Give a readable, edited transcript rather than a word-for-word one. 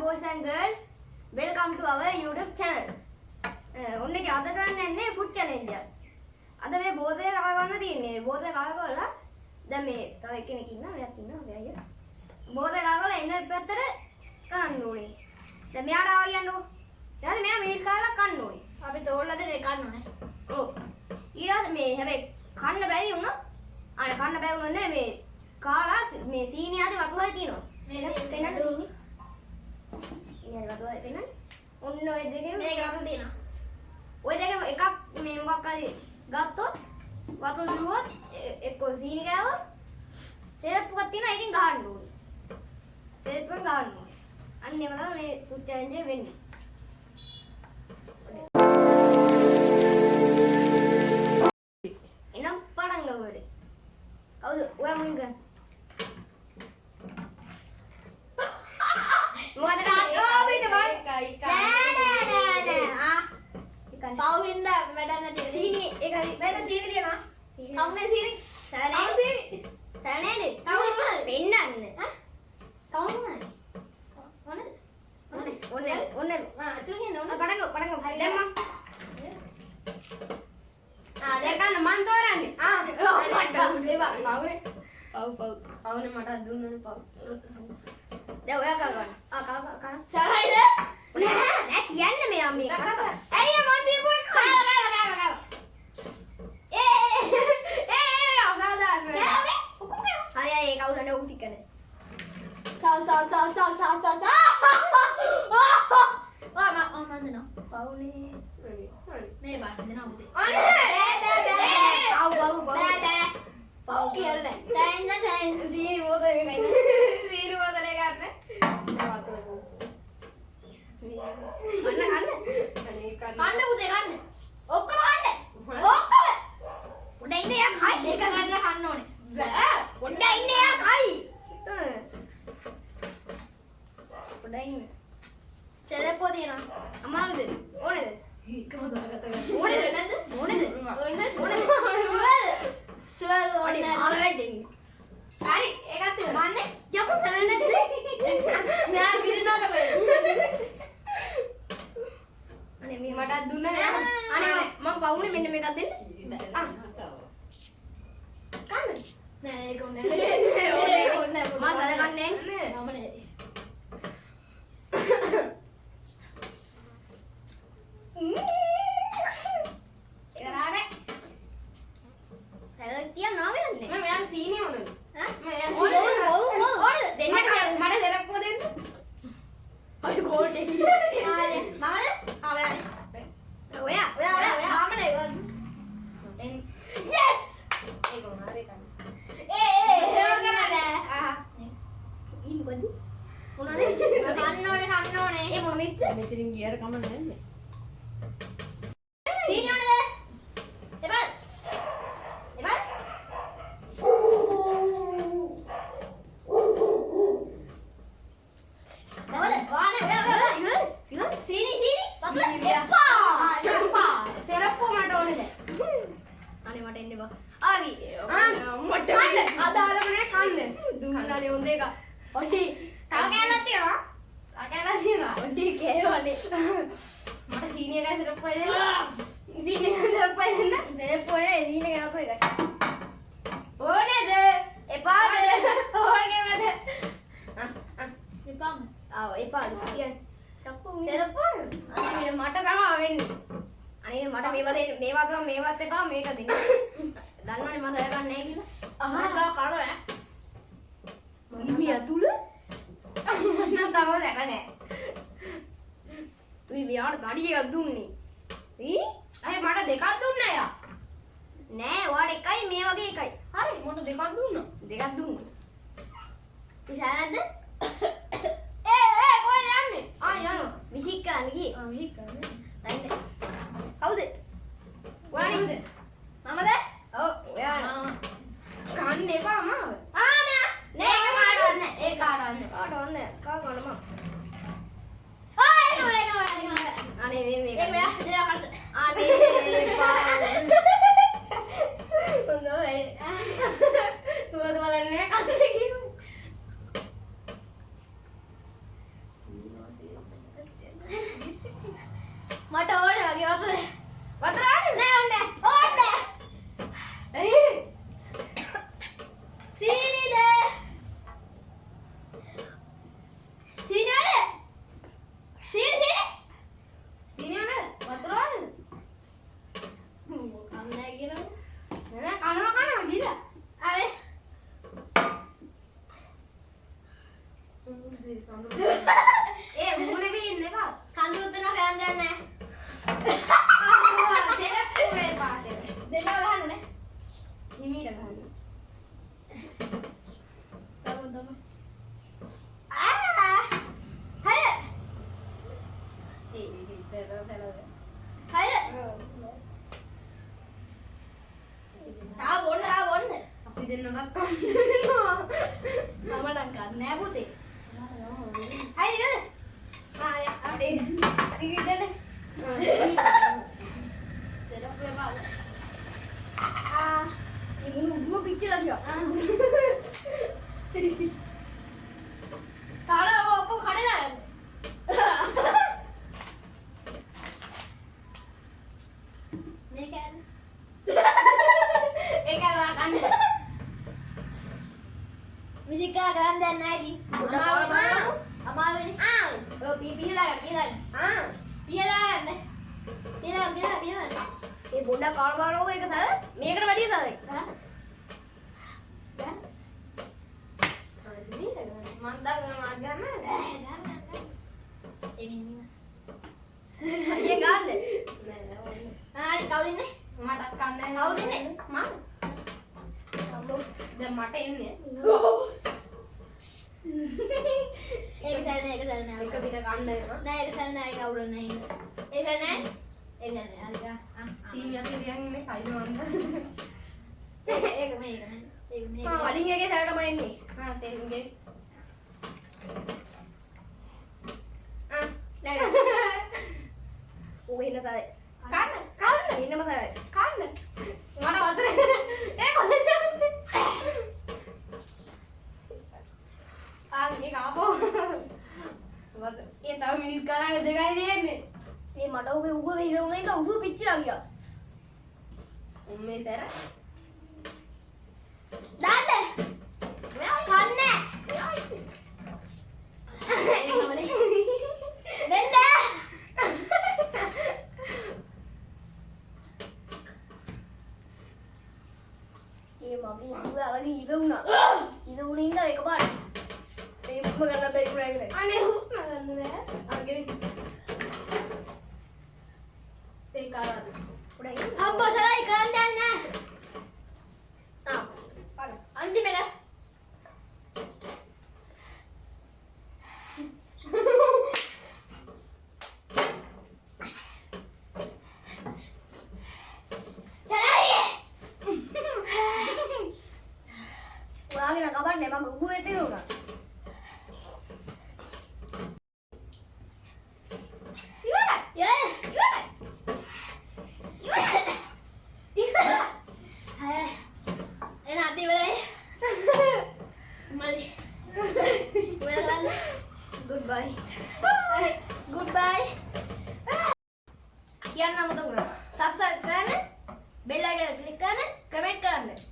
boys and girls, welcome to our YouTube channel. ඔන්නගේ අද කරන්න යන්නේ food challenge එක. අද මේ බෝතලය කව ගන්න තියෙන්නේ. බෝතලය කව කරලා දැන් මේ තව එක්කෙනෙක් ඉන්නවා. මෙයාත් ඉන්නවා. මෙයා අයියා. බෝතලය කව කරලා එන්න පැත්තට කන්න ඕනේ. දැන් මෙයාට ආව කියන්නකෝ. ඊට මෙයා මේක කාලා කන්න ඕනේ. අපි තෝරලා දෙන එක කන්න ඕනේ. ඔව්. ඊට මේ හැබැයි කන්න බැරි වුණා. අනේ කන්න බැරි වුණා මේ කාලා මේ සීනි ආදී වතුරයි තියෙනවා. මේක පෙන්නන්න සීනි. ඉතින් වතුරයි පෙන්නන්න. ඔන්න ඔය දෙකේ මේක රතු තියෙනවා. ඔය දෙකම එකක් මේ මොකක් හරි ගත්තොත් වතුර දුවොත් එක්ක සීනි ගෑවොත් සේප්පුවක් තියෙනවා ඒකෙන් ගහන්න ඕනේ. සේප්පුවෙන් ගහන්න ඕනේ. අන්න ඒව තමයි මේ ෆුඩ් චැලෙන්ජ් එක වෙන්නේ. එනම් පටන් ගමු. කවුද? ඔයා මුලින් කරන්න. මොකද නෑ පවුවින්ද වැඩක් නැති සීනි ඒකයි මෙන්න සීනි තියෙනවා. කවුනේ සීනි? සෑනේ සීනි. සෑනේ කවුරුද? පෙන්නන්න. කවුරුද? ඔන්න අතුරු කියන්නේ ඕන. පටන් ගමු හරි දැම්මා. දැන් ගන්න මන් තෝරන්නේ. මට පවුනේ. පවුනේ මට දුන්නනේ පවු. දැන් ඔයා කව ගන්න. කව. සරයිද? නෑ කියන්න මෙයා මේ කතා. ඇයි මන් දීපුවා? අසාධාරණ. හරි ඒ කවුරුද ඔව් තිකනේ. සව මන් දෙනවා. පවුනේ මේ බාන්න දෙනවා පුතේ. පව් කියන්නේ. දැන් සීනි බෝතලේ මේකයි. සීනි බෝතලේ ගන්න. වතුර බෝ. අනේ කන්න. කන්න පුතේ කන්න. ඔක්කොම කන්න. ඔක්කොම. උඩ ඉන්න යා කයි. ඒක ගන්න කන්න ඕනේ. බෑ. උඩ ඉන්න යා කයි. උඩ ඉන්න. සෙලප්පෝ තියෙනවා. අමාරුද? ඕනේද? ඒකම දාගත්තා. ඕනේද නැද්ද? ඕනේද? සුවල් ඕනේ. ඕනේ. ආවෙඩින්. හරි ඒකත් තියෙනවා. මන්නේ. යකෝ සරන්නේ නැද්ද? මෙයා ගිරිනවද බෑ. අනේ මේ මටත් දුන්න නෑ. අනේ මම පවුනේ මෙන්න මේකක් දෙන්න. ආ. කන්න. නෑ ඒක ඕනේ. ඒක ඕනේ. මම සලකන්නේ නෑ. මම නෑ. කරානේ. සලක් තියන්න ආවෙන්නේ. මම යාර සීනි ඕනද? ඈ? මම යාර ඕනේද? දෙන්න මට සෙලක්කෝ දෙන්න. අර ගෝල්ඩ් එක. මමද? ඔයා ඔයා මමනේ. yes ඒක මොනවද ඒක? ඒ ඒක කරන්නේ. ඊ මොකද? මොනවද? කන්න ඕනේ. ඒ මොන මිස්ද? මෙතනින් ගියාට කම නැහැ. සීනි ඕනද? එපා. ඉවර? සීනි. එපා. සෙරප්පෝ මට ඕනේද? අනේ මට එන්න බා. ආවි. මට කන්න. අදාළම නෑ කන්න. දුන්නානේ උන් දෙක. ඔටි. තව කෑල්ලක් තියෙනවා. ඔටි කෑවනේ. මට සීනි එකයි සෙරප්පෝ එකයි දෙන්න. සීනි එකයි සෙරප්පෝ එකයි දෙන්න. සෙරප්පෝ නේ සීනි එකයි සෙරප්පෝ එකයි. ඕනේද? එපාද? ඕනේමද? එපාම. ආව එපාද? කියන්නේ. සප්පෝ. සෙරප්පෝ? අනේ මට තමයි වෙන්නේ. අනේ මට මේවා දෙන්න මේවා ගම මේවත් එපා මේක දෙන්න. දන්නවනේ මම සලකන්නේ නැහැ කියලා. අහලා කරා. ඉමි අතුල? මම නම් තාම දැක නැහැ. මේ මෙයාට තඩි එකක් දුන්නේ. ඊ? අය මට දෙකක් දුන්නා යා. නෑ ඔයාට එකයි මේ වගේ එකයි. හරි මට දෙකක් දුන්නා. දෙකක් දුන්නේ. විසාල නැද්ද? කොහෙද යන්නේ? යනවා. විසික් ගන්න ගියේ. මේක කරන්නේ. අයින්න. කවුද? ඔයානේ. මමද? ඔව් ඔයා. කන්න එපා මාව. නෑ ඒක කාටවත් නෑ. ඒ කාටවත් නෑ. කාටවත් නෑ. කා ගන්න මම. එනවා. අනේ මේ ඒක මෙයා දෙලා කන්න. අනේ පා. හොඳයි. සුවද බලන්නේ කන්නේ කිව්වා. මට ඕනේ වගේ වතුර. වතුර ආන්නේ නෑ ඕනේ. ඕනේ. ඇයි සීනිද? සීනිද? සීනි. සීනියනේ වතුර ආන්නේ කන්නේ කියලා. නෑ කනවා ගිහලා අනේ. ඒ මුනේ බින්න එපා කඳුළු දෙන කරන් දෙන්නේ නැහැ. දෙරක් උනේ පාටේ දෙන්නව ගහන්නේ. හිමීට ගන්න දම. ආ! හය. ඒ තේරෙලා හය. තා බොන්න. අපි දෙන්නවත් කන්නවා මම නම් කන්නේ නැහැ පුතේ. හයිද? ආ යා අපේ ඉතින් දෙරක් එපා ආ මුණු උඩුව පිච්චිලා ගියා තාලා ඔක්කොම කඩලා යන්නේ. මේක ඒක අරවා ගන්න මිසිකා ගන්න දැන් නැහැ කි. අමාරුනේ. ආ ඔය පිහලා ගන්න. පිහලා ගන්න. ඒ බොඩ කාර්බාරෝ එක සර මේකට වැඩිය සර ගන්න. මන් දා ගන්න අයියේ ගන්න ආ කවුද ඉන්නේ? මට කන්නේ කවුද ඉන්නේ? මම දැන් මට එන්නේ ඒක සැරේ එක දින ගන්න නෑ ඒක සැරේ නෑ ඒක අවුල නෑ ඉන්න. ඒක නෑ. ඒක නෑ අනික සීනියත් ඉතින් ඉන්නේ කයිද මන්ද ඒක මේක නෑ. ඒක මේක. වලින් එකේ සැරටම එන්නේ තෙන්ගේ නෑ. ඌ එන්න සරේ කන්න. එන්නම සරේ කන්න. මට වතුර ඒ කොහෙද යන්නේ මේක ආපෝ වතුර ඒ තව මිනිස් කරාගේ දෙකයි දෙන්නේ ඒ මට උගේ උගේ ඉඳුනේ ඉඳ උගේ පිච්චිලා ගියා උම්මේ තර දාන්න. කන්නේ. වෙන්න. ඒ මම උගේ අලගේ ඉඳුණා ඉඳුනේ ඉඳ එකපාරට ඒ හුස්ම ගන්න බැරි වුණා කියලා අනේ හුස්ම ගන්න බෑ. අගේ ඒ කාරාද උඩයි හම්බසලයි කරන් යන්න. ආ පාඩම් අන්තිමට ඔයාගෙන කපන්නේ මම උගේ තියුණා goodbye